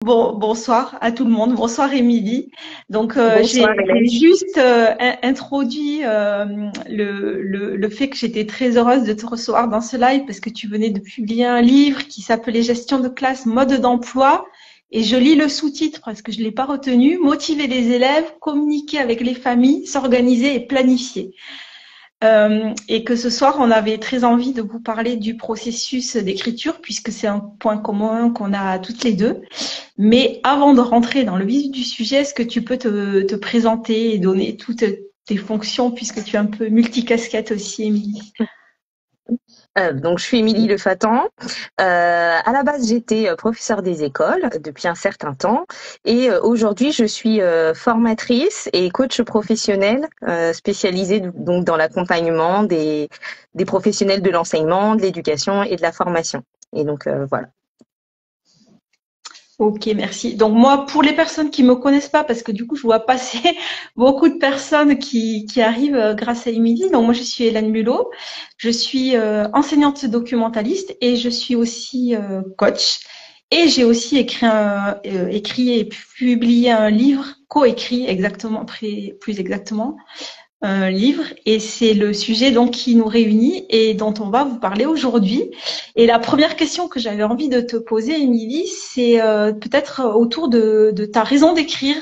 Bonsoir à tout le monde. Bonsoir Émilie. Donc Bonsoir j'ai Hélène. juste introduit le fait que j'étais très heureuse de te recevoir dans ce live parce que tu venais de publier un livre qui s'appelait Gestion de classe, mode d'emploi. Et je lis le sous-titre parce que je l'ai pas retenu. Motiver les élèves, communiquer avec les familles, s'organiser et planifier. Et que ce soir, on avait très envie de vous parler du processus d'écriture puisque c'est un point commun qu'on a toutes les deux. Mais avant de rentrer dans le vif du sujet, est-ce que tu peux te présenter et donner toutes tes fonctions puisque tu es un peu multicasquette aussi, Émilie? Donc, je suis Émilie Le Fatan. À la base, j'étais professeure des écoles depuis un certain temps et aujourd'hui, je suis formatrice et coach professionnel spécialisée donc dans l'accompagnement des professionnels de l'enseignement, de l'éducation et de la formation. Et donc, voilà. Ok, merci. Donc moi, pour les personnes qui me connaissent pas, parce que du coup, je vois passer beaucoup de personnes qui arrivent grâce à Émilie. Donc moi, je suis Hélène Mulot. Je suis enseignante documentaliste et je suis aussi coach. Et j'ai aussi écrit et publié un livre, coécrit exactement, plus exactement, un livre, et c'est le sujet donc qui nous réunit et dont on va vous parler aujourd'hui. Et la première question que j'avais envie de te poser, Émilie, c'est peut-être autour de ta raison d'écrire.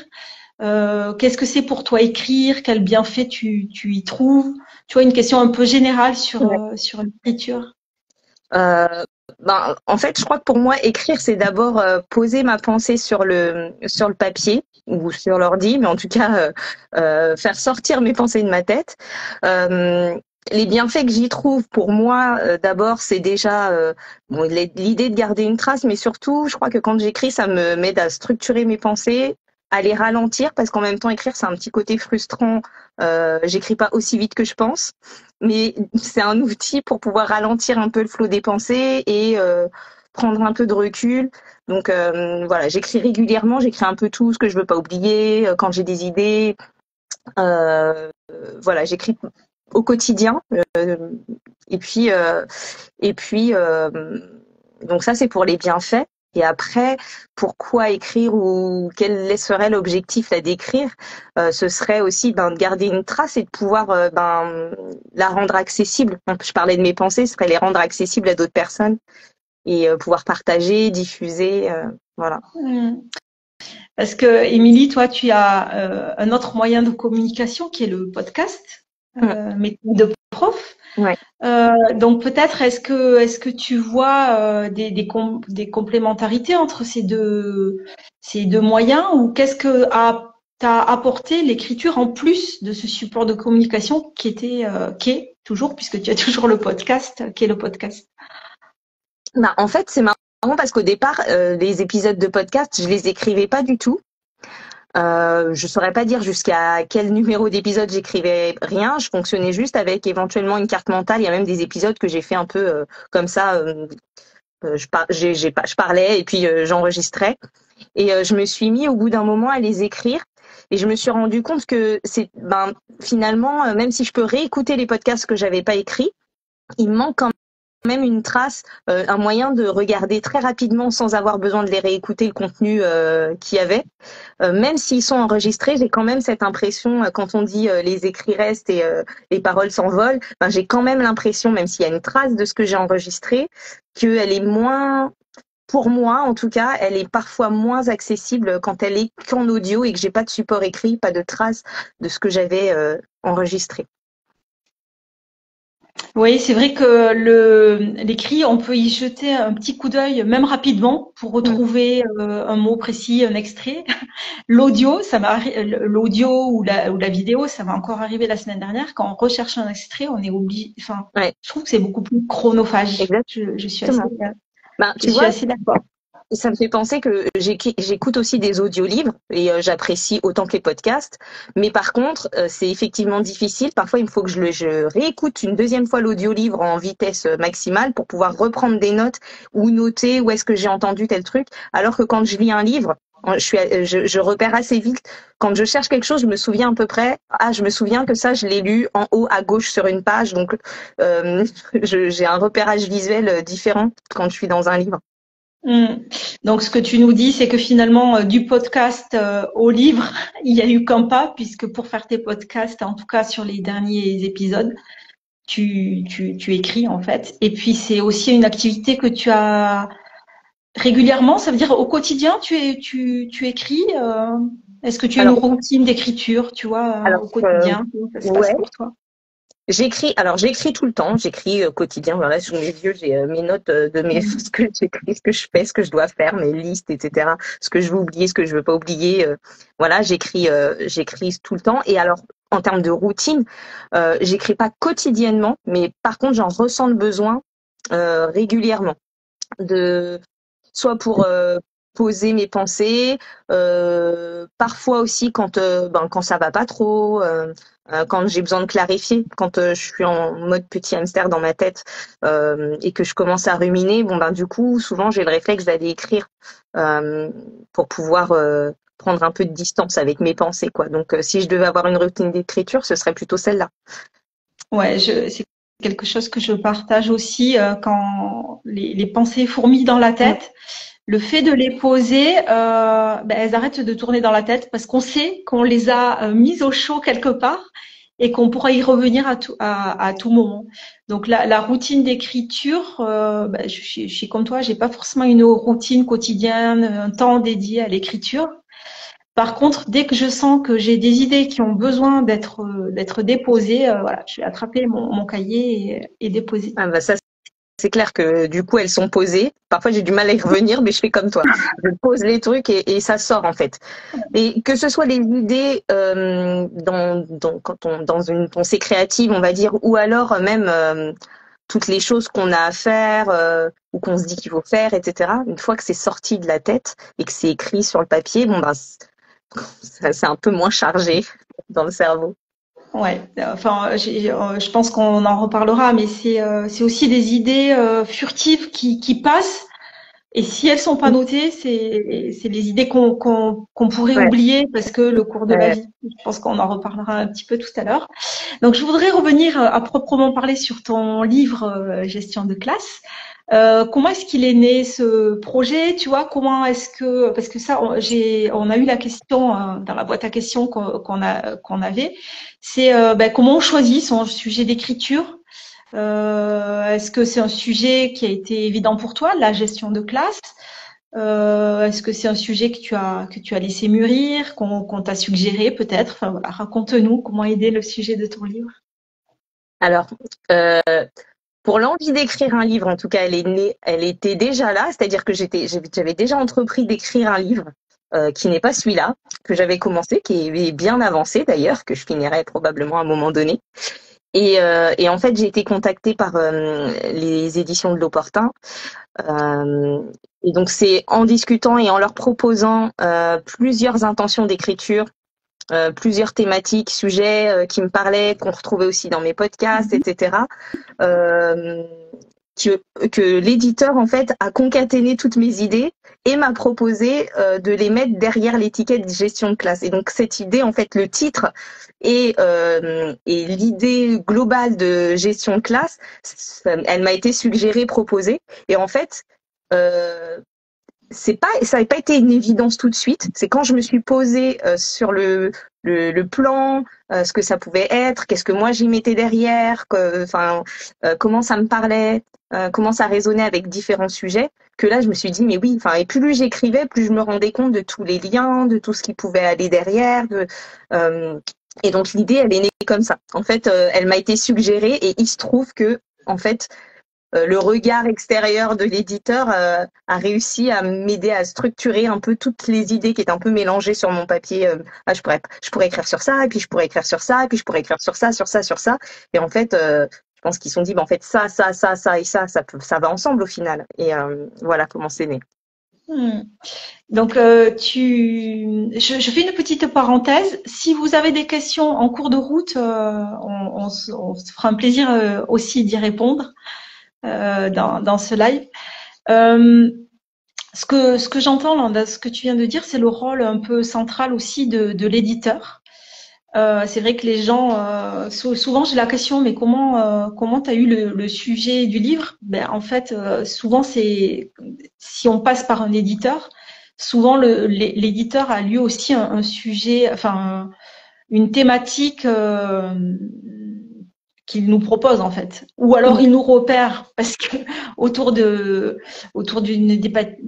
Qu'est-ce que c'est pour toi écrire? Quel bienfait tu y trouves? Tu vois, une question un peu générale sur l'écriture. En fait, je crois que pour moi, écrire, c'est d'abord poser ma pensée sur le papier ou sur l'ordi, mais en tout cas, faire sortir mes pensées de ma tête. Euh, les bienfaits que j'y trouve pour moi, d'abord, c'est déjà bon, l'idée de garder une trace, mais surtout, je crois que quand j'écris, ça me m'aide à structurer mes pensées, à les ralentir, parce qu'en même temps, écrire, c'est un petit côté frustrant. J'écris pas aussi vite que je pense, mais c'est un outil pour pouvoir ralentir un peu le flot des pensées et prendre un peu de recul. Donc voilà, j'écris régulièrement, j'écris un peu tout ce que je veux pas oublier quand j'ai des idées. Euh, voilà, j'écris au quotidien. Et puis et puis donc ça c'est pour les bienfaits. Et après, pourquoi écrire ou quel serait l'objectif là d'écrire? Ce serait aussi de garder une trace et de pouvoir la rendre accessible. Je parlais de mes pensées, ce serait les rendre accessibles à d'autres personnes et pouvoir partager, diffuser, voilà. Hmm. Parce que, Émilie, toi, tu as un autre moyen de communication qui est le podcast, Mm. méthode de prof. Ouais. Donc peut-être est-ce que tu vois des complémentarités entre ces deux moyens ou qu'est-ce que t'a apporté l'écriture en plus de ce support de communication qui est toujours puisque tu as toujours le podcast qui est le podcast. En fait, c'est marrant parce qu'au départ, les épisodes de podcast, je les écrivais pas du tout. Je saurais pas dire jusqu'à quel numéro d'épisode j'écrivais rien. Je fonctionnais juste avec éventuellement une carte mentale. Il y a même des épisodes que j'ai fait un peu comme ça. Je parlais et puis j'enregistrais. Et je me suis mis au bout d'un moment à les écrire. Et je me suis rendu compte que finalement, même si je peux réécouter les podcasts que j'avais pas écrits, il me manque quand même une trace, un moyen de regarder très rapidement sans avoir besoin de les réécouter le contenu qu'il y avait. Même s'ils sont enregistrés, j'ai quand même cette impression, quand on dit les écrits restent et les paroles s'envolent, j'ai quand même l'impression, même s'il y a une trace de ce que j'ai enregistré, qu'elle est moins, pour moi en tout cas, elle est parfois moins accessible quand elle est qu'en audio et que j'ai pas de support écrit, pas de trace de ce que j'avais enregistré. Oui, c'est vrai que l'écrit, on peut y jeter un petit coup d'œil, même rapidement, pour Mm. retrouver un mot précis, un extrait. L'audio, l'audio ou la vidéo, ça m'a encore arrivé la semaine dernière. Quand on recherche un extrait, on est obligé. Enfin, Ouais, je trouve que c'est beaucoup plus chronophage. Je suis assez, exactement. je Tu suis vois, assez d'accord. ça me fait penser que j'écoute aussi des audiolivres et j'apprécie autant que les podcasts. Mais par contre, c'est effectivement difficile. Parfois, il me faut que je réécoute une deuxième fois l'audiolivre en vitesse maximale pour pouvoir reprendre des notes ou noter où est-ce que j'ai entendu tel truc. Alors que quand je lis un livre, je repère assez vite. Quand je cherche quelque chose, je me souviens à peu près. Ah, je me souviens que ça, je l'ai lu en haut à gauche sur une page. Donc, j'ai un repérage visuel différent quand je suis dans un livre. Donc, ce que tu nous dis, c'est que finalement, du podcast au livre, il y a eu qu'un pas, puisque pour faire tes podcasts, en tout cas sur les derniers épisodes, tu écris en fait. Et puis, c'est aussi une activité que tu as régulièrement, ça veut dire au quotidien, tu écris. Est-ce que tu as une Alors, routine d'écriture, tu vois, alors au quotidien? Comment ça se passe ouais, pour toi? j'écris tout le temps, j'écris quotidien. Voilà, sous mes yeux, j'ai mes notes de mes Mm. ce que j'écris, ce que je fais, ce que je dois faire, mes listes, etc. Ce que je veux oublier, ce que je veux pas oublier. Voilà, j'écris tout le temps. Et alors, en termes de routine, j'écris pas quotidiennement, mais par contre, j'en ressens le besoin régulièrement de soit pour poser mes pensées, parfois aussi quand ça va pas trop, quand j'ai besoin de clarifier, quand je suis en mode petit hamster dans ma tête et que je commence à ruminer, bon ben du coup souvent j'ai le réflexe d'aller écrire euh, pour pouvoir prendre un peu de distance avec mes pensées quoi. Donc si je devais avoir une routine d'écriture, ce serait plutôt celle-là. Ouais, c'est quelque chose que je partage aussi quand les pensées fourmillent dans la Mm. tête. Le fait de les poser, elles arrêtent de tourner dans la tête parce qu'on sait qu'on les a mises au chaud quelque part et qu'on pourra y revenir à tout moment. Donc la routine d'écriture, je suis comme toi, j'ai pas forcément une routine quotidienne, un temps dédié à l'écriture. Par contre, dès que je sens que j'ai des idées qui ont besoin d'être déposées, voilà, je vais attraper mon cahier et déposer. Ah bah ça c'est clair que du coup elles sont posées. Parfois j'ai du mal à y revenir, mais je fais comme toi. Je pose les trucs et ça sort en fait. Et que ce soit les idées quand dans une pensée créative, on va dire, ou alors même toutes les choses qu'on a à faire ou qu'on se dit qu'il faut faire, etc. Une fois que c'est sorti de la tête et que c'est écrit sur le papier, bon ben c'est un peu moins chargé dans le cerveau. Ouais, enfin, je pense qu'on en reparlera, mais c'est aussi des idées furtives qui passent. Et si elles sont pas notées, c'est les idées qu'on pourrait Ouais. oublier parce que le cours de la vie. Je pense qu'on en reparlera un petit peu tout à l'heure. Donc, je voudrais revenir à proprement parler sur ton livre Gestion de classe. Comment est-ce qu'il est né ce projet? Tu vois, comment est-ce que parce que ça, on a eu la question dans la boîte à questions qu'on avait. C'est comment on choisit son sujet d'écriture? Est-ce que c'est un sujet qui a été évident pour toi, la gestion de classe? Est-ce que c'est un sujet que tu as laissé mûrir, qu'on t'a suggéré peut-être? Enfin voilà, raconte-nous comment aider le sujet de ton livre. Alors, euh, pour l'envie d'écrire un livre, en tout cas, elle est née, elle était déjà là, c'est-à-dire que j'avais déjà entrepris d'écrire un livre qui n'est pas celui-là, que j'avais commencé, qui est bien avancé d'ailleurs, que je finirai probablement à un moment donné. Et en fait, j'ai été contactée par les éditions de l'Opportun. Euh, et donc, c'est en discutant et en leur proposant plusieurs intentions d'écriture, plusieurs thématiques, sujets qui me parlaient, qu'on retrouvait aussi dans mes podcasts, Mhm. etc. Euh, que l'éditeur en fait a concaténé toutes mes idées et m'a proposé de les mettre derrière l'étiquette gestion de classe. Et donc cette idée, en fait, le titre et l'idée globale de gestion de classe, elle m'a été suggérée, proposée. Et en fait, euh, ça n'avait pas été une évidence tout de suite. C'est quand je me suis posée sur le plan, ce que ça pouvait être, qu'est-ce que moi j'y mettais derrière, comment ça me parlait, comment ça résonnait avec différents sujets, que là je me suis dit mais oui, et plus j'écrivais, plus je me rendais compte de tous les liens, de tout ce qui pouvait aller derrière, euh, et donc l'idée elle est née comme ça. En fait, elle m'a été suggérée et il se trouve que en fait le regard extérieur de l'éditeur a réussi à m'aider à structurer un peu toutes les idées qui étaient un peu mélangées sur mon papier. Je pourrais écrire sur ça, et puis je pourrais écrire sur ça, et puis je pourrais écrire sur ça, sur ça, sur ça. Et en fait, je pense qu'ils se sont dit, en fait, ça et ça va ensemble au final. Et voilà comment c'est né. Hmm. Donc, je fais une petite parenthèse. Si vous avez des questions en cours de route, on se fera un plaisir aussi d'y répondre dans ce live. Euh, ce que j'entends dans ce que tu viens de dire, c'est le rôle un peu central aussi de l'éditeur. C'est vrai que les gens, souvent j'ai la question, mais comment t'as eu le sujet du livre? Ben en fait, souvent c'est si on passe par un éditeur, souvent l'éditeur a lui aussi un sujet, enfin une thématique qu'il nous propose en fait, ou alors il nous repère parce que autour d'une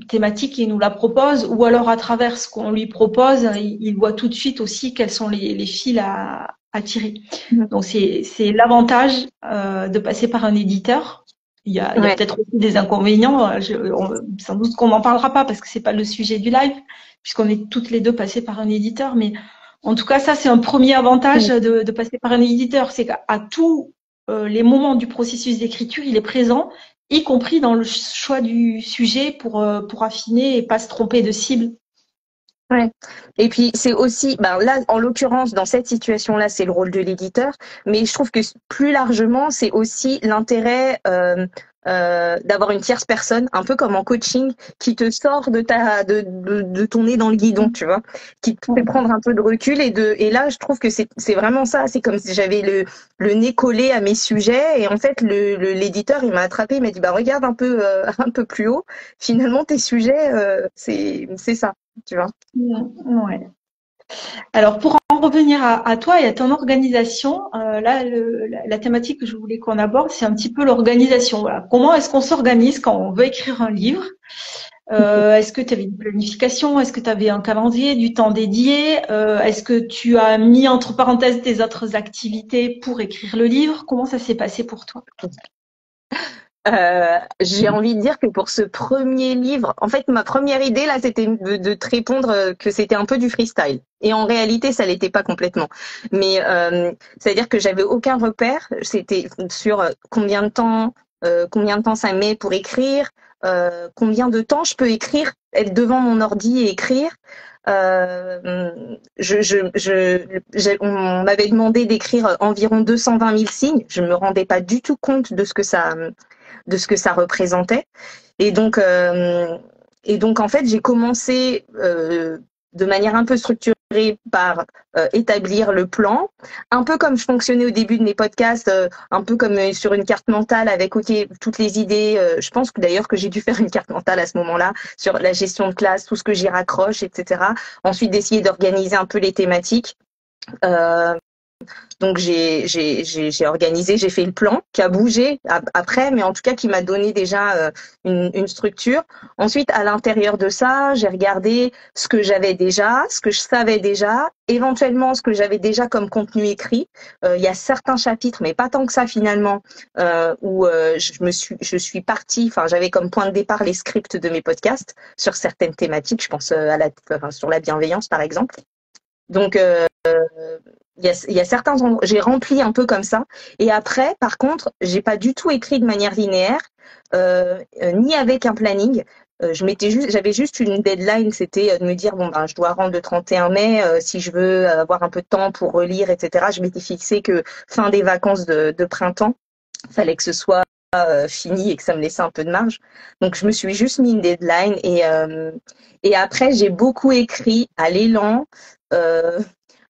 thématique il nous la propose, ou alors à travers ce qu'on lui propose, il voit tout de suite aussi quels sont les fils à tirer. Donc c'est l'avantage de passer par un éditeur. Il y a Ouais. peut-être aussi des inconvénients. Sans doute qu'on n'en parlera pas parce que c'est pas le sujet du live, puisqu'on est toutes les deux passées par un éditeur, mais en tout cas, ça, c'est un premier avantage de passer par un éditeur. C'est qu'à tous les moments du processus d'écriture, il est présent, y compris dans le choix du sujet pour affiner et pas se tromper de cible. Ouais. Et puis c'est aussi, ben là, en l'occurrence, dans cette situation-là, c'est le rôle de l'éditeur, mais je trouve que plus largement, c'est aussi l'intérêt d'avoir une tierce personne, un peu comme en coaching, qui te sort de ton nez dans le guidon, tu vois, qui te fait prendre un peu de recul et là, je trouve que c'est vraiment ça. C'est comme si j'avais le nez collé à mes sujets et en fait, l'éditeur, il m'a attrapé, il m'a dit, bah regarde un peu un peu plus haut. Finalement, tes sujets, c'est ça. Tu vois. Ouais. Alors, pour en revenir à toi et à ton organisation, là, la thématique que je voulais qu'on aborde, c'est un petit peu l'organisation. Voilà. Comment est-ce qu'on s'organise quand on veut écrire un livre? Est-ce que tu avais une planification? Est-ce que tu avais un calendrier, du temps dédié? Est-ce que tu as mis entre parenthèses tes autres activités pour écrire le livre? Comment ça s'est passé pour toi? J'ai envie de dire que pour ce premier livre, en fait, ma première idée là, c'était de te répondre que c'était un peu du freestyle. Et en réalité, ça l'était pas complètement. Mais c'est-à-dire que j'avais aucun repère. C'était sur combien de temps ça met pour écrire, combien de temps je peux écrire, être devant mon ordi et écrire. On m'avait demandé d'écrire environ 220 000 signes. Je me rendais pas du tout compte de ce que ça représentait. Et donc en fait, j'ai commencé de manière un peu structurée par établir le plan, un peu comme je fonctionnais au début de mes podcasts, un peu comme sur une carte mentale avec toutes les idées. Je pense que d'ailleurs que j'ai dû faire une carte mentale à ce moment-là sur la gestion de classe, tout ce que j'y raccroche, etc. Ensuite, d'essayer d'organiser un peu les thématiques. Donc j'ai organisé, j'ai fait le plan qui a bougé après, mais en tout cas qui m'a donné déjà une structure. Ensuite, à l'intérieur de ça, j'ai regardé ce que j'avais déjà, ce que je savais déjà, éventuellement ce que j'avais déjà comme contenu écrit. Il y a certains chapitres, mais pas tant que ça finalement, où je suis partie. Enfin, j'avais comme point de départ les scripts de mes podcasts sur certaines thématiques. Je pense sur la bienveillance par exemple. Donc il y a certains endroits, j'ai rempli un peu comme ça. Et après, par contre, j'ai pas du tout écrit de manière linéaire, ni avec un planning. J'avais juste une deadline, c'était de me dire bon ben je dois rendre le 31 mai si je veux avoir un peu de temps pour relire, etc. Je m'étais fixé que fin des vacances de printemps, fallait que ce soit fini et que ça me laissait un peu de marge. Donc je me suis juste mis une deadline et après j'ai beaucoup écrit à l'élan.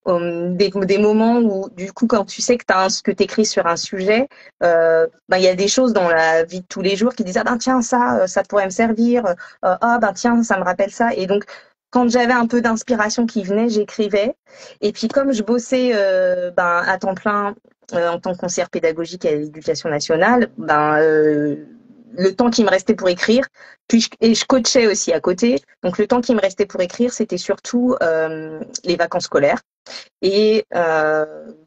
Des moments où du coup quand tu sais que tu écris sur un sujet, il y a des choses dans la vie de tous les jours qui disent ah ben tiens ça pourrait me servir, ah ben tiens ça me rappelle ça. Et donc quand j'avais un peu d'inspiration qui venait, j'écrivais. Et puis comme je bossais à temps plein en tant que conseillère pédagogique à l'Éducation nationale, le temps qui me restait pour écrire, et je coachais aussi à côté. Donc le temps qui me restait pour écrire, c'était surtout les vacances scolaires et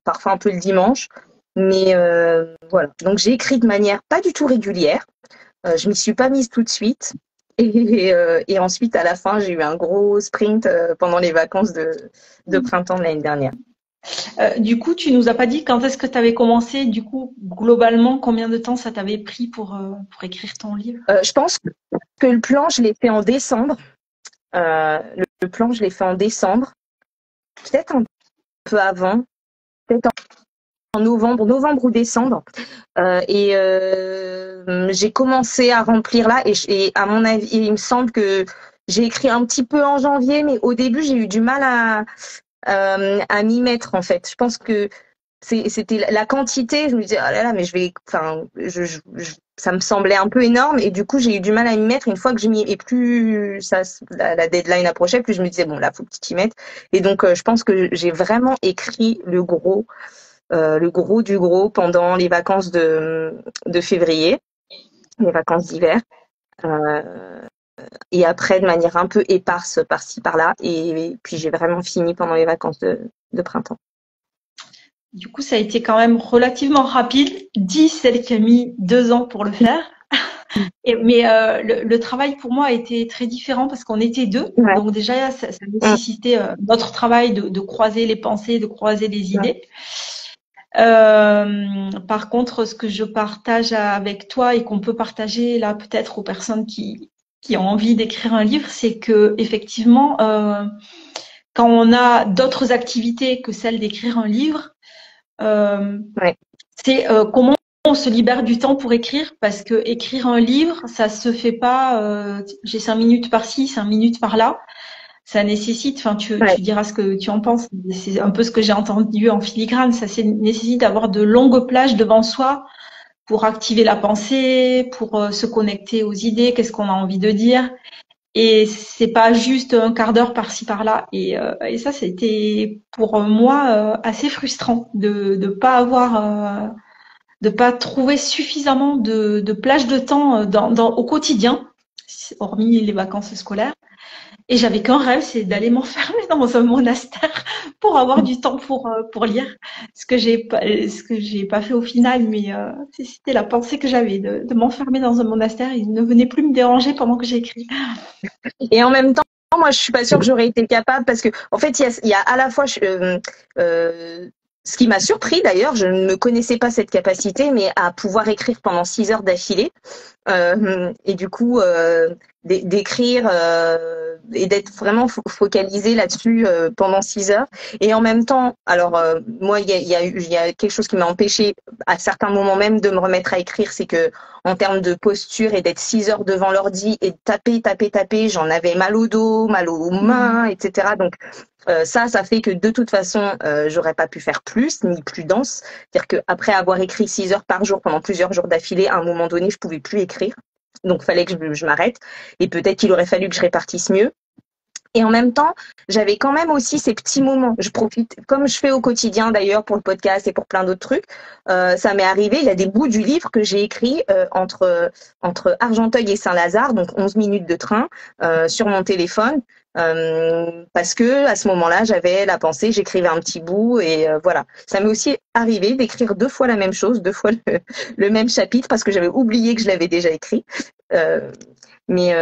parfois un peu le dimanche. Mais voilà. Donc j'ai écrit de manière pas du tout régulière. Je m'y suis pas mise tout de suite. Et ensuite, à la fin, j'ai eu un gros sprint pendant les vacances de printemps de l'année dernière. Du coup, tu nous as pas dit quand est-ce que tu avais commencé. Du coup, globalement, combien de temps ça t'avait pris pour écrire ton livre? Je pense que le plan, je l'ai fait en décembre. Le plan, je l'ai fait en décembre. Peut-être un peu avant. Peut-être en novembre ou décembre. J'ai commencé à remplir là. Et à mon avis, il me semble que j'ai écrit un petit peu en janvier, mais au début, j'ai eu du mal à m'y mettre en fait. Je pense que c'était la quantité. Je me disais oh là là, mais ça me semblait un peu énorme et du coup j'ai eu du mal à m'y mettre. Une fois que je m'y et plus la deadline approchait, plus je me disais bon là faut que tu t'y mettes. Et donc je pense que j'ai vraiment écrit le gros du gros pendant les vacances de février, les vacances d'hiver. Et après de manière un peu éparse par-ci par-là et puis j'ai vraiment fini pendant les vacances de printemps. Du coup, ça a été quand même relativement rapide. Dis celle qui a mis 2 ans pour le faire. Mais le travail pour moi a été très différent parce qu'on était deux. Ouais. Donc déjà, ça nécessitait notre travail de croiser les pensées, de croiser les idées. Par contre, ce que je partage avec toi et qu'on peut partager là peut-être aux personnes qui ont envie d'écrire un livre, c'est que effectivement, quand on a d'autres activités que celle d'écrire un livre, Ouais. c'est comment on se libère du temps pour écrire, parce que écrire un livre, ça se fait pas. J'ai 5 minutes par-ci, 5 minutes par-là. Ça nécessite, enfin, tu diras ce que tu en penses. C'est un peu ce que j'ai entendu en filigrane. Ça nécessite d'avoir de longues plages devant soi pour activer la pensée, pour se connecter aux idées, qu'est-ce qu'on a envie de dire. Et c'est pas juste un quart d'heure par-ci par-là. Et ça, c'était pour moi assez frustrant de pas avoir, de pas trouver suffisamment de plage de temps au quotidien, hormis les vacances scolaires. Et j'avais qu'un rêve, c'est d'aller m'enfermer dans un monastère pour avoir du temps pour lire. Ce que j'ai pas fait au final, mais c'était la pensée que j'avais de m'enfermer dans un monastère et ne venez plus me déranger pendant que j'écris. Et en même temps, moi, je suis pas sûre que j'aurais été capable parce que, en fait, il y a à la fois, ce qui m'a surpris d'ailleurs, je ne me connaissais pas cette capacité, mais à pouvoir écrire pendant 6 heures d'affilée. Et du coup, d'écrire et d'être vraiment focalisé là-dessus pendant 6 heures. Et en même temps, alors moi, il y a quelque chose qui m'a empêché à certains moments même de me remettre à écrire, c'est que en termes de posture et d'être 6 heures devant l'ordi et de taper, j'en avais mal au dos, mal aux mains, etc. Donc ça fait que de toute façon, j'aurais pas pu faire plus, ni plus dense. C'est-à-dire qu'après avoir écrit 6 heures par jour pendant plusieurs jours d'affilée, à un moment donné, je pouvais plus écrire. Donc, fallait que je m'arrête. Et peut-être qu'il aurait fallu que je répartisse mieux. Et en même temps, j'avais quand même aussi ces petits moments. Je profite, comme je fais au quotidien d'ailleurs pour le podcast et pour plein d'autres trucs. Ça m'est arrivé, il y a des bouts du livre que j'ai écrit entre Argenteuil et Saint-Lazare, donc 11 minutes de train, sur mon téléphone. Parce que à ce moment-là, j'avais la pensée, j'écrivais un petit bout et voilà. Ça m'est aussi arrivé d'écrire 2 fois la même chose, 2 fois le même chapitre parce que j'avais oublié que je l'avais déjà écrit. Mais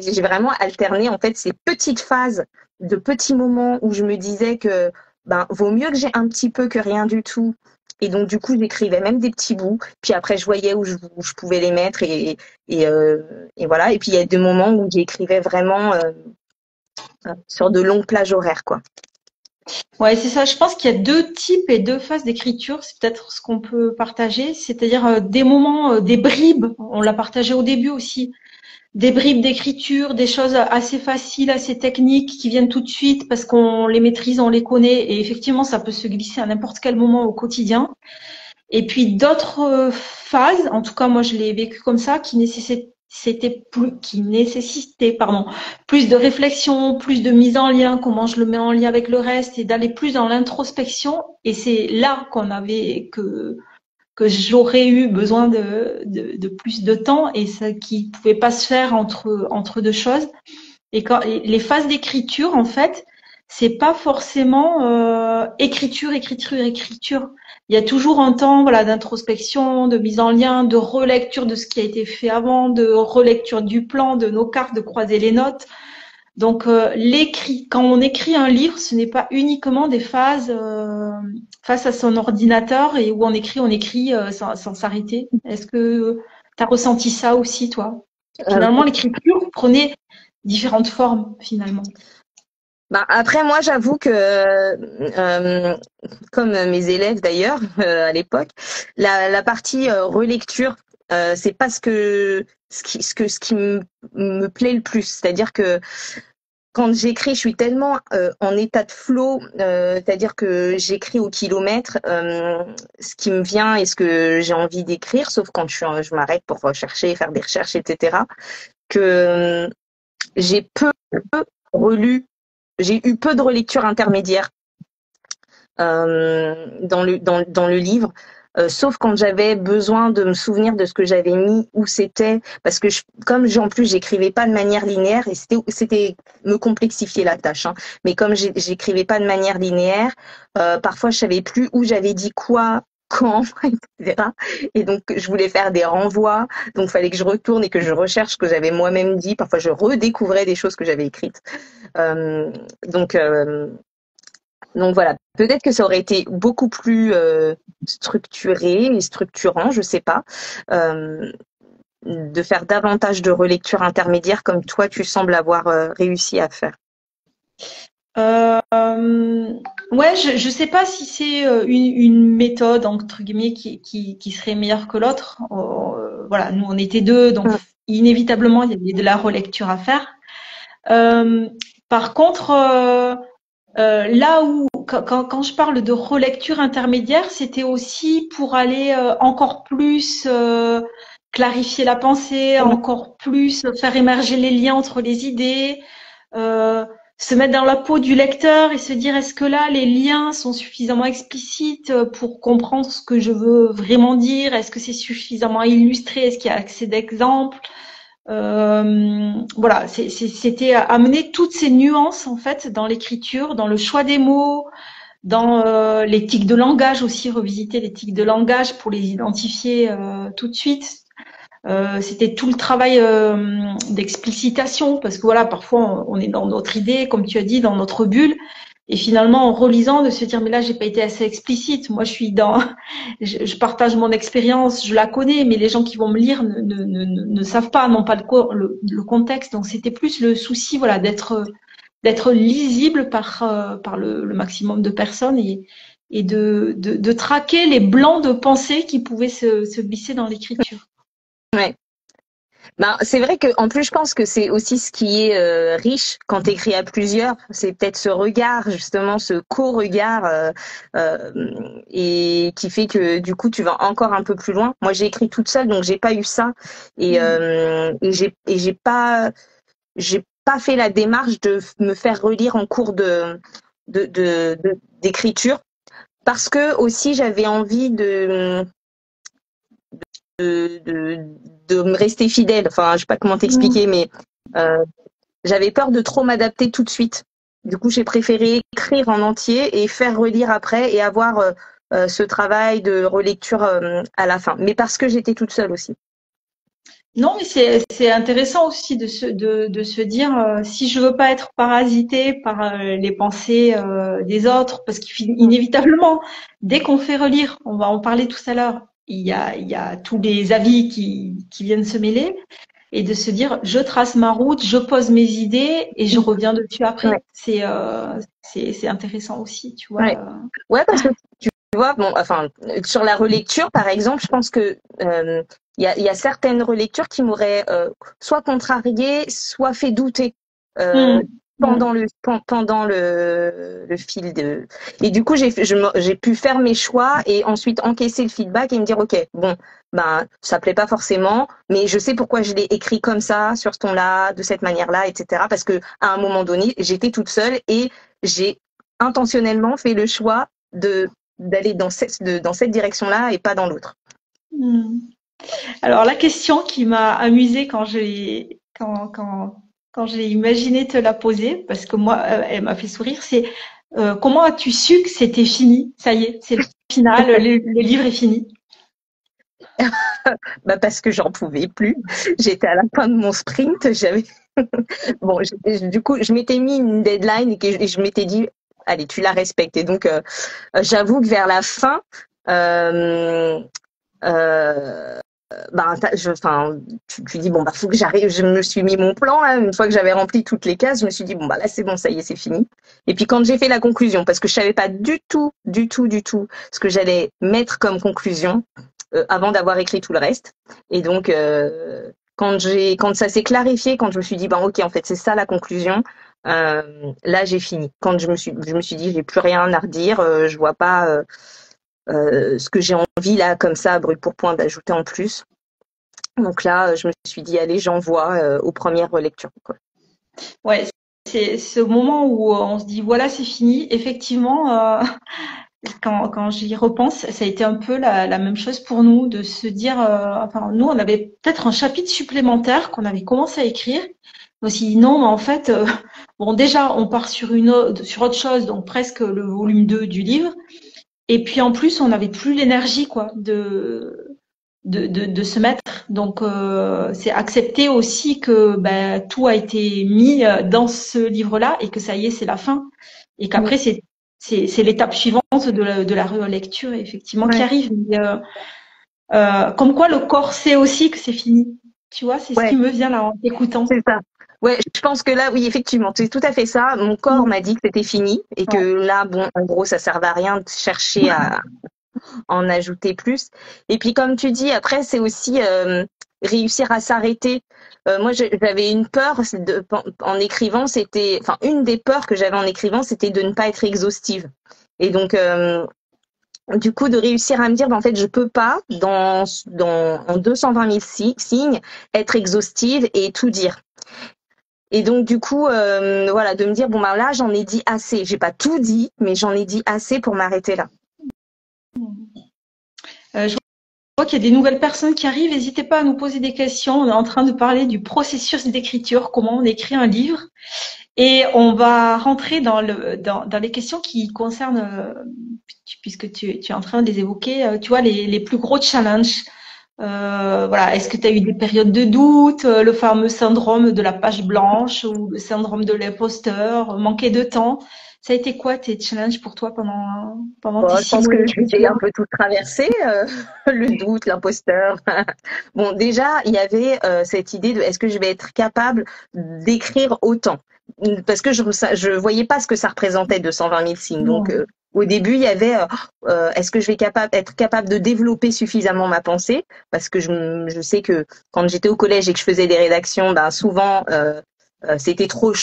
j'ai vraiment alterné en fait ces petites phases de petits moments où je me disais que vaut mieux que j'ai un petit peu que rien du tout. Et donc du coup j'écrivais même des petits bouts. Puis après je voyais où je pouvais les mettre et voilà. Et puis il y a des moments où j'écrivais vraiment sur de longues plages horaires quoi. Ouais, c'est ça. Je pense qu'il y a 2 types et 2 phases d'écriture. C'est peut-être ce qu'on peut partager. C'est-à-dire des moments, des bribes. On l'a partagé au début aussi. Des bribes d'écriture, des choses assez faciles, assez techniques qui viennent tout de suite parce qu'on les maîtrise, on les connaît et effectivement ça peut se glisser à n'importe quel moment au quotidien. Et puis d'autres phases, en tout cas moi je l'ai vécu comme ça, qui nécessitaient plus de réflexion, plus de mise en lien, comment je le mets en lien avec le reste et d'aller plus dans l'introspection. Et c'est là que j'aurais eu besoin de plus de temps et ça qui pouvait pas se faire entre deux choses. Et les phases d'écriture, en fait, c'est pas forcément écriture. Il y a toujours un temps, voilà, d'introspection, de mise en lien, de relecture de ce qui a été fait avant, de relecture du plan, de nos cartes, de croiser les notes. Donc quand on écrit un livre, ce n'est pas uniquement des phases face à son ordinateur et où on écrit sans s'arrêter. Est-ce que tu as ressenti ça aussi, toi? Finalement, l'écriture prenait différentes formes, finalement. Après moi j'avoue que comme mes élèves d'ailleurs à l'époque, la partie relecture c'est pas ce qui me plaît le plus. C'est-à-dire que quand j'écris, je suis tellement en état de flow, c'est-à-dire que j'écris au kilomètre ce qui me vient et ce que j'ai envie d'écrire, sauf quand je m'arrête pour rechercher, faire des recherches, etc. Que j'ai relu, j'ai eu peu de relectures intermédiaires dans le livre. Sauf quand j'avais besoin de me souvenir de ce que j'avais mis, où c'était, parce que comme en plus j'écrivais pas de manière linéaire, et c'était me complexifier la tâche, hein, mais comme j'écrivais pas de manière linéaire, parfois je savais plus où j'avais dit quoi, quand, etc. Et donc je voulais faire des renvois, donc il fallait que je retourne et que je recherche ce que j'avais moi-même dit. Parfois je redécouvrais des choses que j'avais écrites. Euh, donc euh, donc voilà, peut-être que ça aurait été beaucoup plus structuré et structurant, je sais pas, euh, de faire davantage de relecture intermédiaire comme toi tu sembles avoir réussi à faire. Ouais, je sais pas si c'est une méthode entre guillemets qui serait meilleure que l'autre. Voilà, nous on était deux, donc inévitablement il y avait de la relecture à faire. Par contre, là où quand je parle de relecture intermédiaire, c'était aussi pour aller encore plus clarifier la pensée, encore plus faire émerger les liens entre les idées. Se mettre dans la peau du lecteur et se dire est-ce que là les liens sont suffisamment explicites pour comprendre ce que je veux vraiment dire, est-ce que c'est suffisamment illustré, est-ce qu'il y a assez d'exemples, voilà, c'était amener toutes ces nuances en fait dans l'écriture, dans le choix des mots, dans les tics de langage aussi, revisiter les tics de langage pour les identifier tout de suite. C'était tout le travail d'explicitation parce que voilà, parfois on est dans notre idée, comme tu as dit, dans notre bulle, et finalement en relisant de se dire mais là j'ai pas été assez explicite. Moi je suis dans, je partage mon expérience, je la connais, mais les gens qui vont me lire ne savent pas, n'ont pas le contexte. Donc c'était plus le souci, voilà, d'être lisible par le maximum de personnes et de traquer les blancs de pensée qui pouvaient se glisser dans l'écriture. Ouais. Ben, c'est vrai que en plus je pense que c'est aussi ce qui est riche quand tu écris à plusieurs, c'est peut-être ce regard justement, ce co-regard et qui fait que du coup tu vas encore un peu plus loin. Moi j'ai écrit toute seule donc j'ai pas eu ça et j'ai pas fait la démarche de me faire relire en cours d'écriture parce que aussi j'avais envie de me rester fidèle. Enfin, je sais pas comment t'expliquer, mais j'avais peur de trop m'adapter tout de suite. Du coup, j'ai préféré écrire en entier et faire relire après et avoir ce travail de relecture à la fin. Mais parce que j'étais toute seule aussi. Non, mais c'est intéressant aussi de se dire si je veux pas être parasitée par les pensées des autres, parce qu'inévitablement, dès qu'on fait relire, on va en parler tout à l'heure, il y a tous les avis qui viennent se mêler, et de se dire je trace ma route, je pose mes idées et je reviens dessus après. Ouais. C'est intéressant aussi, tu vois. Ouais. Ouais, parce que tu vois, bon, enfin, sur la relecture, par exemple, je pense que il y a certaines relectures qui m'auraient soit contrariée, soit fait douter pendant le fil de. Et du coup, j'ai pu faire mes choix et ensuite encaisser le feedback et me dire ok, bon, ben ça plaît pas forcément, mais je sais pourquoi je l'ai écrit comme ça, sur ce ton-là, de cette manière-là, etc. Parce que à un moment donné, j'étais toute seule et j'ai intentionnellement fait le choix d'aller dans cette direction-là et pas dans l'autre. Alors la question qui m'a amusée quand j'ai imaginé te la poser, parce que moi elle m'a fait sourire, c'est comment as-tu su que c'était fini? Ça y est, c'est le final, le livre est fini. Bah parce que j'en pouvais plus. J'étais à la fin de mon sprint. Bon, du coup, je m'étais mis une deadline et je m'étais dit, allez, tu la respectes. Et donc, j'avoue que vers la fin, tu dis bon bah faut que j'arrive. Je me suis mis mon plan là, une fois que j'avais rempli toutes les cases, je me suis dit bon bah là c'est bon, ça y est, c'est fini. Et puis quand j'ai fait la conclusion, parce que je savais pas du tout ce que j'allais mettre comme conclusion avant d'avoir écrit tout le reste. Et donc quand ça s'est clarifié, quand je me suis dit bah ok en fait c'est ça la conclusion, là j'ai fini. Quand je me suis dit j'ai plus rien à redire, je vois pas ce que j'ai envie là comme ça, brut pour point, d'ajouter en plus. Donc là, je me suis dit allez, j'envoie aux premières relectures, quoi. Ouais, c'est ce moment où on se dit voilà, c'est fini. Effectivement, quand j'y repense, ça a été un peu la même chose pour nous, de se dire, enfin, nous, on avait peut-être un chapitre supplémentaire qu'on avait commencé à écrire. On s'est dit non, mais en fait, bon, déjà, on part sur autre chose, donc presque le volume 2 du livre. Et puis en plus, on n'avait plus l'énergie, quoi, de se mettre. Donc, c'est accepter aussi que ben, tout a été mis dans ce livre-là et que ça y est, c'est la fin. Et qu'après, c'est l'étape suivante de la relecture, effectivement, qui Ouais. arrive. Mais, comme quoi, le corps sait aussi que c'est fini. Tu vois, c'est ce qui Ouais, me vient là en t'écoutant. c'est ça. Ouais, je pense que là, oui, effectivement, c'est tout à fait ça. Mon corps m'a dit que c'était fini et que Ouais. là, bon, en gros, ça servait à rien de chercher à en ajouter plus. Et puis, comme tu dis, après, c'est aussi réussir à s'arrêter. Moi, j'avais une peur en écrivant, c'était, enfin, une des peurs que j'avais en écrivant, c'était de ne pas être exhaustive. Et donc, du coup, de réussir à me dire, en fait, je peux pas, en 220 000 signes, être exhaustive et tout dire. Et donc, du coup, voilà, de me dire, bon, ben là, j'en ai dit assez. J'ai pas tout dit, mais j'en ai dit assez pour m'arrêter là. Je vois qu'il y a des nouvelles personnes qui arrivent. N'hésitez pas à nous poser des questions. On est en train de parler du processus d'écriture, comment on écrit un livre. Et on va rentrer dans les questions qui concernent, puisque tu es en train de les évoquer, tu vois, les plus gros challenges. Voilà, est-ce que tu as eu des périodes de doute, le fameux syndrome de la page blanche ou le syndrome de l'imposteur, manquer de temps? Ça a été quoi tes challenges pour toi pendant tes Bon, je 6 pense mois que j'ai d'écriture? un peu tout traversé, le doute, l'imposteur. Bon, déjà, il y avait cette idée de est-ce que je vais être capable d'écrire autant? Parce que je voyais pas ce que ça représentait 220 000 signes. Donc, au début, il y avait est-ce que je vais être capable de développer suffisamment ma pensée? Parce que je sais que quand j'étais au collège et que je faisais des rédactions, ben souvent c'était trop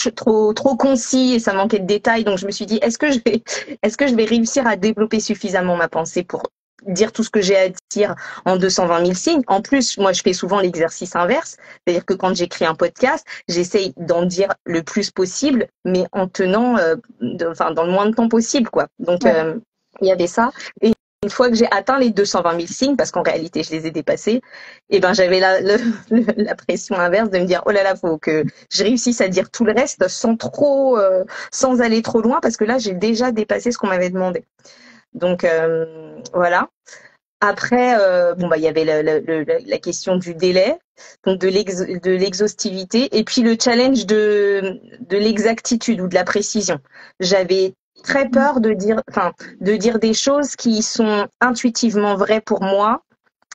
concis et ça manquait de détails. Donc je me suis dit, est-ce que je vais réussir à développer suffisamment ma pensée pour dire tout ce que j'ai à dire en 220 000 signes. En plus, moi, je fais souvent l'exercice inverse. C'est-à-dire que quand j'écris un podcast, j'essaye d'en dire le plus possible, mais en tenant, dans le moins de temps possible, quoi. Donc, Ouais. il y avait ça. Et une fois que j'ai atteint les 220 000 signes, parce qu'en réalité, je les ai dépassés, et ben, j'avais la pression inverse de me dire, oh là là, faut que je réussisse à dire tout le reste sans aller trop loin, parce que là, j'ai déjà dépassé ce qu'on m'avait demandé. Donc, voilà. Après, bon, bah, il y avait la question du délai, donc de l'exhaustivité, et puis le challenge de l'exactitude ou de la précision. J'avais très peur de dire des choses qui sont intuitivement vraies pour moi,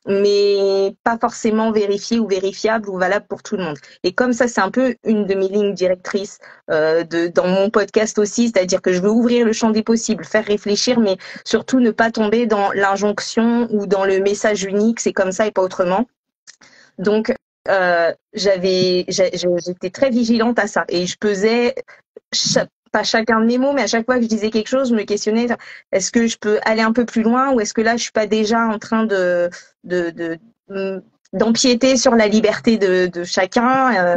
mais pas forcément vérifiées ou vérifiables ou valables pour tout le monde. Et comme ça, c'est un peu une de mes lignes directrices dans mon podcast aussi, c'est-à-dire que je veux ouvrir le champ des possibles, faire réfléchir, mais surtout ne pas tomber dans l'injonction ou dans le message unique, c'est comme ça et pas autrement. Donc, j'étais très vigilante à ça et je pesais pas chacun de mes mots, mais à chaque fois que je disais quelque chose, je me questionnais, est-ce que je peux aller un peu plus loin ou est-ce que là, je suis pas déjà en train d'empiéter sur la liberté de chacun.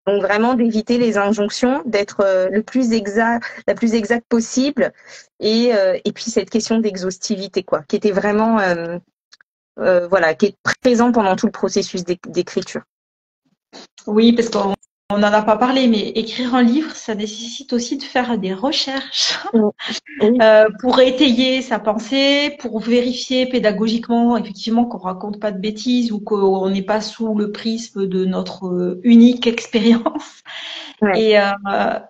Donc vraiment d'éviter les injonctions, d'être la plus exacte possible, et puis cette question d'exhaustivité, quoi, qui était vraiment voilà, qui est présent pendant tout le processus d'écriture. Oui, parce qu'on n'en a pas parlé, mais écrire un livre, ça nécessite aussi de faire des recherches Oui, pour étayer sa pensée, pour vérifier pédagogiquement, effectivement, qu'on raconte pas de bêtises ou qu'on n'est pas sous le prisme de notre unique expérience. ouais.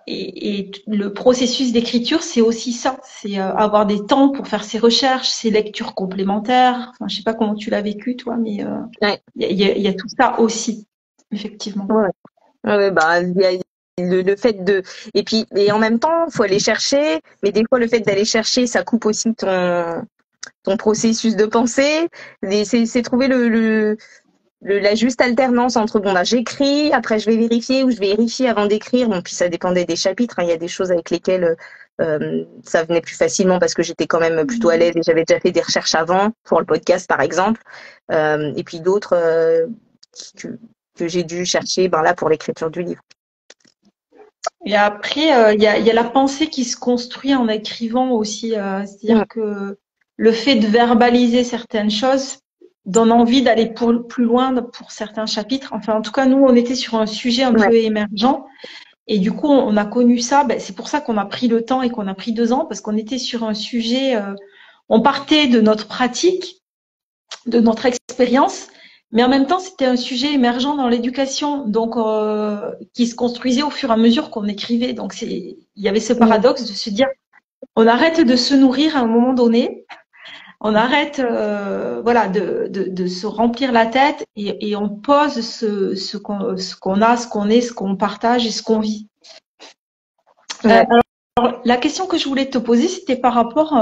Et le processus d'écriture, c'est aussi ça, c'est avoir des temps pour faire ses recherches, ses lectures complémentaires. Enfin, je sais pas comment tu l'as vécu, toi, mais Ouais. il y a tout ça aussi, effectivement. Ouais. Ouais, bah, il y a le fait et en même temps, faut aller chercher, mais des fois, le fait d'aller chercher, ça coupe aussi ton processus de pensée. C'est trouver la juste alternance entre bon bah j'écris, après je vais vérifier ou je vais vérifier avant d'écrire. Bon puis ça dépendait des chapitres, hein. Il y a des choses avec lesquelles ça venait plus facilement parce que j'étais quand même plutôt à l'aise et j'avais déjà fait des recherches avant pour le podcast par exemple. Et puis d'autres que j'ai dû chercher ben là pour l'écriture du livre. Et après, il y a la pensée qui se construit en écrivant aussi. C'est-à-dire que le fait de verbaliser certaines choses donne envie d'aller plus loin pour certains chapitres. Enfin, en tout cas, nous, on était sur un sujet un peu émergent. Et du coup, on a connu ça. Ben, c'est pour ça qu'on a pris le temps et qu'on a pris 2 ans, parce qu'on était sur un sujet, on partait de notre pratique, de notre expérience, mais en même temps, c'était un sujet émergent dans l'éducation, donc qui se construisait au fur et à mesure qu'on écrivait. Donc, il y avait ce paradoxe de se dire, on arrête de se nourrir à un moment donné, on arrête voilà de se remplir la tête et on pose ce qu'on a, ce qu'on est, ce qu'on partage et ce qu'on vit. Alors, la question que je voulais te poser, c'était par rapport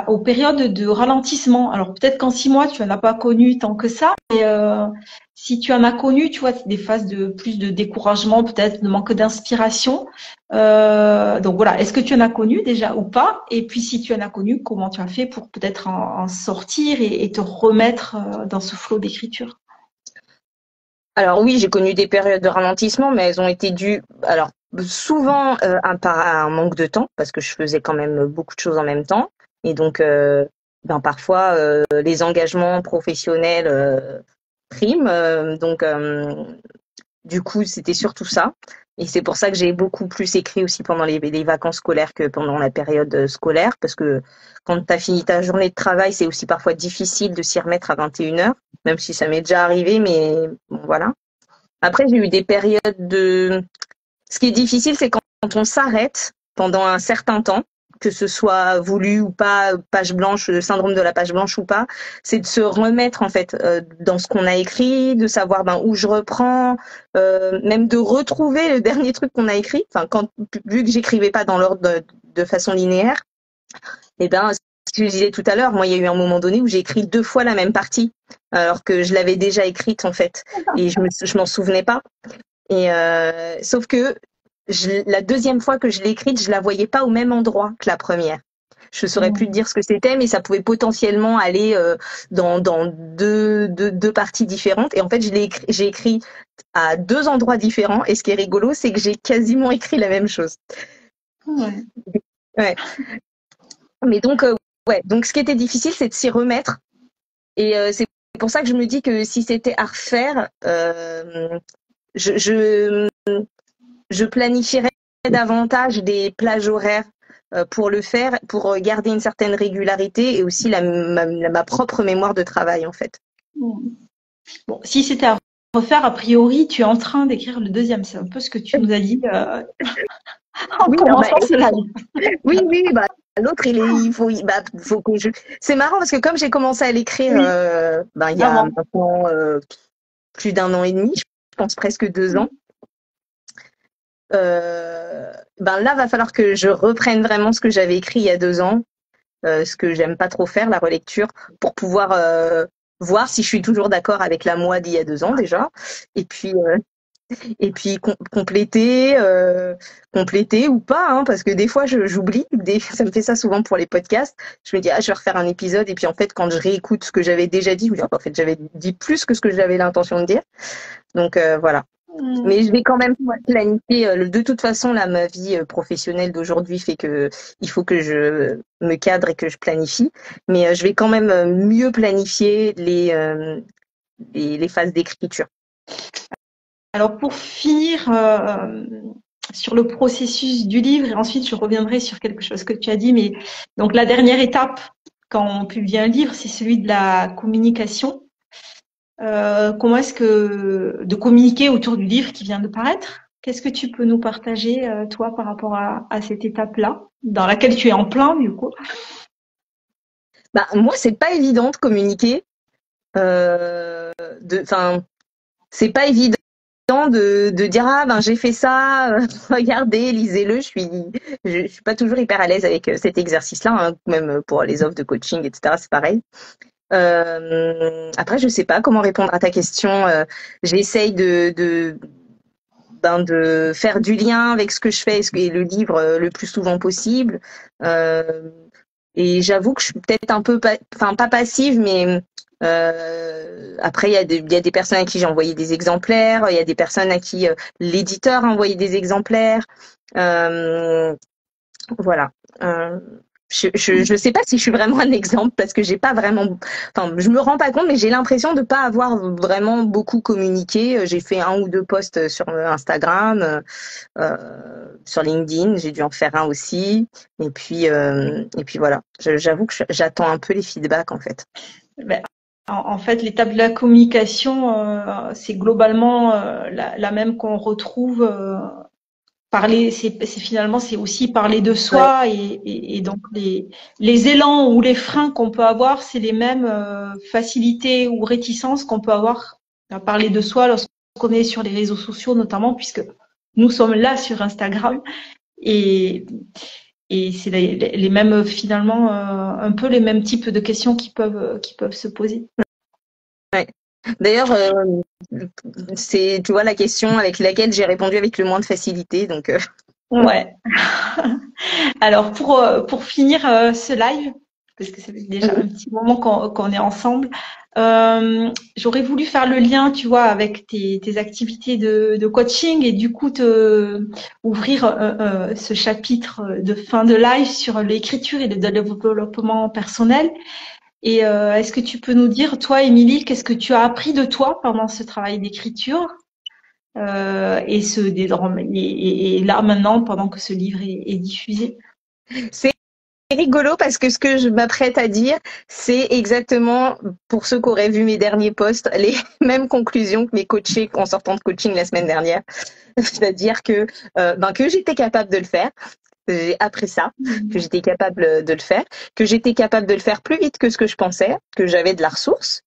aux périodes de ralentissement. Alors peut-être qu'en 6 mois, tu en as pas connu tant que ça, mais si tu en as connu, tu vois, des phases de plus de découragement, peut-être de manque d'inspiration. Donc voilà, est-ce que tu en as connu déjà ou pas? Et puis si tu en as connu, comment tu as fait pour peut-être en sortir et te remettre dans ce flot d'écriture? Alors oui, j'ai connu des périodes de ralentissement, mais elles ont été dues, alors souvent à un manque de temps, parce que je faisais quand même beaucoup de choses en même temps, et donc parfois les engagements professionnels priment, donc du coup c'était surtout ça, et c'est pour ça que j'ai beaucoup plus écrit aussi pendant les vacances scolaires que pendant la période scolaire, parce que quand tu as fini ta journée de travail, c'est aussi parfois difficile de s'y remettre à 21h, même si ça m'est déjà arrivé, mais bon, voilà. Après, j'ai eu des périodes de... Ce qui est difficile, c'est quand on s'arrête pendant un certain temps, que ce soit voulu ou pas, page blanche, le syndrome de la page blanche ou pas, c'est de se remettre en fait dans ce qu'on a écrit, de savoir où je reprends, même de retrouver le dernier truc qu'on a écrit. Enfin, vu que j'écrivais pas dans l'ordre de façon linéaire, et ce que je disais tout à l'heure, moi, il y a eu un moment donné où j'ai écrit 2 fois la même partie, alors que je l'avais déjà écrite en fait, et je m'en souvenais pas. Et sauf que la deuxième fois que je l'ai écrite, je la voyais pas au même endroit que la première. Je saurais plus te dire ce que c'était, mais ça pouvait potentiellement aller dans deux parties différentes. Et en fait, j'ai écrit à 2 endroits différents. Et ce qui est rigolo, c'est que j'ai quasiment écrit la même chose. Ouais. Mais donc, donc ce qui était difficile, c'est de s'y remettre. Et c'est pour ça que je me dis que si c'était à refaire, je planifierais davantage des plages horaires pour le faire, pour garder une certaine régularité et aussi ma propre mémoire de travail en fait. Bon, si c'était à refaire, a priori, tu es en train d'écrire le deuxième. C'est un peu ce que tu nous as dit en commençant ce live. Oui, l'autre, il faut que je... C'est marrant parce que comme j'ai commencé à l'écrire il y a maintenant plus d'1 an et demi, je pense presque 2 ans, là, va falloir que je reprenne vraiment ce que j'avais écrit il y a 2 ans, ce que j'aime pas trop faire, la relecture, pour pouvoir voir si je suis toujours d'accord avec la moi d'il y a 2 ans déjà, et puis compléter ou pas, hein, parce que des fois j'oublie. Ça me fait ça souvent pour les podcasts. Je me dis je vais refaire un épisode et puis en fait quand je réécoute ce que j'avais déjà dit, je me dis en fait j'avais dit plus que ce que j'avais l'intention de dire. Donc voilà. Mais je vais quand même planifier. De toute façon, là, ma vie professionnelle d'aujourd'hui fait que il faut que je me cadre et que je planifie. Mais je vais quand même mieux planifier les phases d'écriture. Alors pour finir sur le processus du livre, et ensuite je reviendrai sur quelque chose que tu as dit, mais donc la dernière étape quand on publie un livre, c'est celui de la communication. Comment est-ce que de communiquer autour du livre qui vient de paraître? Qu'est-ce que tu peux nous partager, toi, par rapport à cette étape-là, dans laquelle tu es en plein, du coup? Moi, c'est pas évident de communiquer. C'est pas évident de dire j'ai fait ça, regardez, lisez-le. Je suis pas toujours hyper à l'aise avec cet exercice-là, hein, même pour les offres de coaching, etc. C'est pareil. Après, je sais pas comment répondre à ta question. J'essaye de faire du lien avec ce que je fais et le livre le plus souvent possible. Et j'avoue que je suis peut-être un peu, enfin pas passive, mais après il y a des personnes à qui j'ai envoyé des exemplaires, il y a des personnes à qui l'éditeur a envoyé des exemplaires. Voilà. Je sais pas si je suis vraiment un exemple parce que j'ai pas vraiment, enfin, je me rends pas compte, mais j'ai l'impression de pas avoir vraiment beaucoup communiqué. J'ai fait un ou deux posts sur Instagram, sur LinkedIn, j'ai dû en faire un aussi. Et puis voilà. J'avoue que j'attends un peu les feedbacks en fait. Ben, en fait, l'étape de la communication, c'est globalement la même qu'on retrouve. Parler, c'est finalement, c'est aussi parler de Ouais, soi et donc les élans ou les freins qu'on peut avoir, c'est les mêmes facilités ou réticences qu'on peut avoir à parler de soi lorsqu'on est sur les réseaux sociaux notamment, puisque nous sommes là sur Instagram et c'est les mêmes finalement un peu les mêmes types de questions qui peuvent se poser. ouais. D'ailleurs, c'est, tu vois, la question avec laquelle j'ai répondu avec le moins de facilité. Donc, Ouais. Alors pour finir ce live, parce que ça fait déjà un petit moment qu'on est ensemble, j'aurais voulu faire le lien, tu vois, avec tes activités de coaching et du coup te ouvrir ce chapitre de fin de live sur l'écriture et le développement personnel. Et est-ce que tu peux nous dire, toi, Émilie, qu'est-ce que tu as appris de toi pendant ce travail d'écriture et là maintenant pendant que ce livre est diffusé? c'est rigolo parce que ce que je m'apprête à dire, c'est exactement, pour ceux qui auraient vu mes derniers posts, les mêmes conclusions que mes coachés en sortant de coaching la semaine dernière. C'est-à-dire que j'étais capable de le faire. J'ai appris ça, que j'étais capable de le faire, que j'étais capable de le faire plus vite que ce que je pensais, que j'avais de la ressource.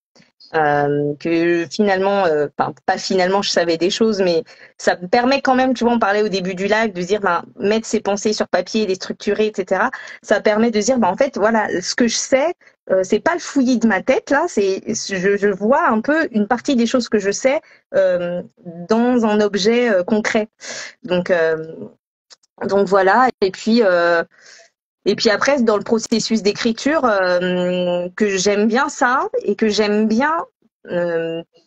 Que finalement, pas finalement, je savais des choses, mais ça me permet quand même, tu vois, on parlait au début du live de dire, mettre ses pensées sur papier, les structurer, etc. Ça permet de dire, en fait, voilà, ce que je sais, c'est pas le fouillis de ma tête là, je vois un peu une partie des choses que je sais dans un objet concret. Donc, euh, donc voilà. Et puis après, dans le processus d'écriture, que j'aime bien ça et que j'aime bien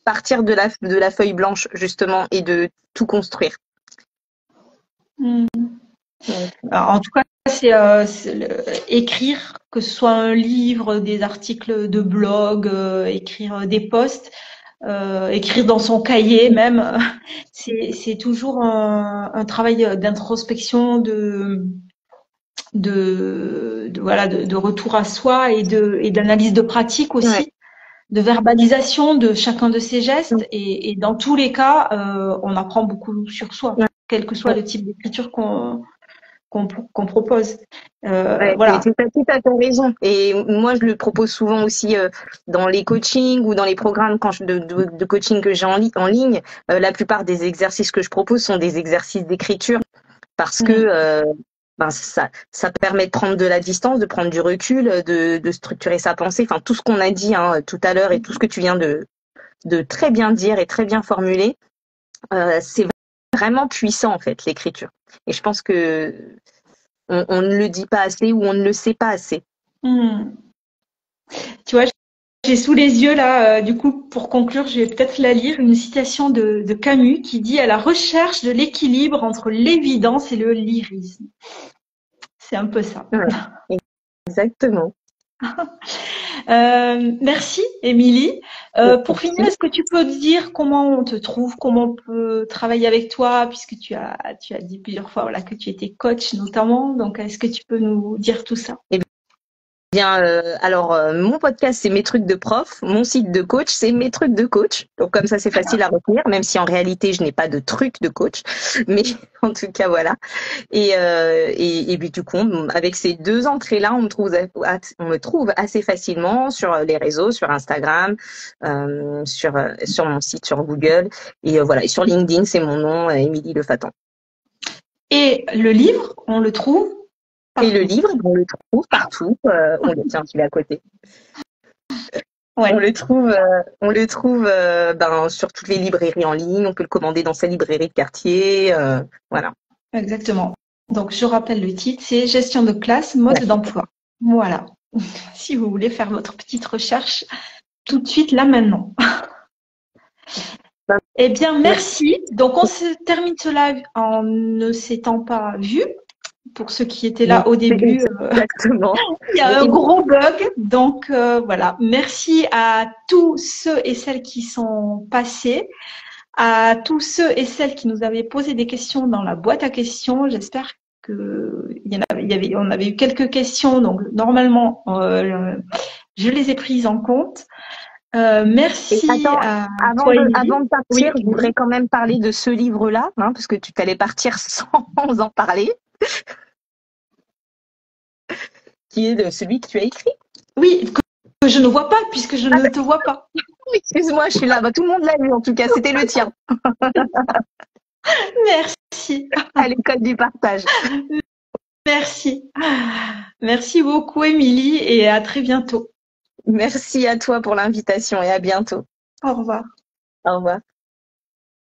partir de la feuille blanche justement et de tout construire. Hmm. Donc, Alors, en tout cas, écrire, que ce soit un livre, des articles de blog, écrire des posts, écrire dans son cahier même, c'est toujours un travail d'introspection, voilà, de retour à soi et d'analyse de pratique ouais. aussi, de verbalisation de chacun de ses gestes. Et dans tous les cas, on apprend beaucoup sur soi, Ouais. quel que soit le type d'écriture qu'on propose. Ouais, mais Voilà. tu as tout à fait raison. Et moi, je le propose souvent aussi dans les coachings ou dans les programmes de coaching que j'ai en ligne. La plupart des exercices que je propose sont des exercices d'écriture parce que Mm. ça permet de prendre de la distance, de prendre du recul, de structurer sa pensée. Enfin, tout ce qu'on a dit tout à l'heure et tout ce que tu viens de très bien dire et très bien formuler, c'est vraiment puissant en fait l'écriture. Et je pense que on ne le dit pas assez ou on ne le sait pas assez. Mm. Tu vois, j'ai sous les yeux là, du coup, pour conclure, je vais peut-être la lire, une citation de Camus qui dit à la recherche de l'équilibre entre l'évidence et le lyrisme. C'est un peu ça. Ouais, exactement. Merci, Émilie. Pour finir, est-ce que tu peux dire comment on te trouve, comment on peut travailler avec toi, puisque tu as dit plusieurs fois voilà, que tu étais coach notamment. Donc, est-ce que tu peux nous dire tout ça? Bien, mon podcast, c'est mes trucs de prof. Mon site de coach, c'est mes trucs de coach. Donc, comme ça, c'est facile à retenir, même si en réalité, je n'ai pas de trucs de coach. Mais en tout cas, voilà. Et puis, du coup, avec ces deux entrées-là, on me trouve assez facilement sur les réseaux, sur Instagram, sur mon site, sur Google. Et voilà. Et sur LinkedIn, c'est mon nom, Émilie Le Fatan. Et le livre, on le trouve Et le partout. livre, on le trouve partout. On le tient, tu l'as à côté. Ouais, On le trouve ben, sur toutes les librairies en ligne. On peut le commander dans sa librairie de quartier. Voilà. exactement. Donc, je rappelle le titre, c'est Gestion de classe, mode Ouais. d'emploi. Voilà. Si vous voulez faire votre petite recherche tout de suite, là, maintenant. Ben, Eh bien, merci. merci. Donc, on se termine ce live en ne s'étant pas vu. Pour ceux qui étaient Oui, là au début, exactement. il y a un Et gros bug. Donc, voilà. Merci à tous ceux et celles qui sont passés, à tous ceux et celles qui nous avaient posé des questions dans la boîte à questions. J'espère que on avait eu quelques questions. Donc, normalement, je les ai prises en compte. Merci attends, à toi, Émilie. avant de Oui, partir, je voudrais quand même parler de ce livre-là, hein, parce que tu t'allais partir sans en parler, qui est de celui que tu as écrit. oui, que je ne vois pas puisque je ne te vois pas. Excuse-moi, je suis là. Bah, tout le monde l'a lu, en tout cas. C'était le tien, Merci. à l'école du partage. Merci. Merci beaucoup, Émilie, et à très bientôt. Merci à toi pour l'invitation et à bientôt. Au revoir. Au revoir.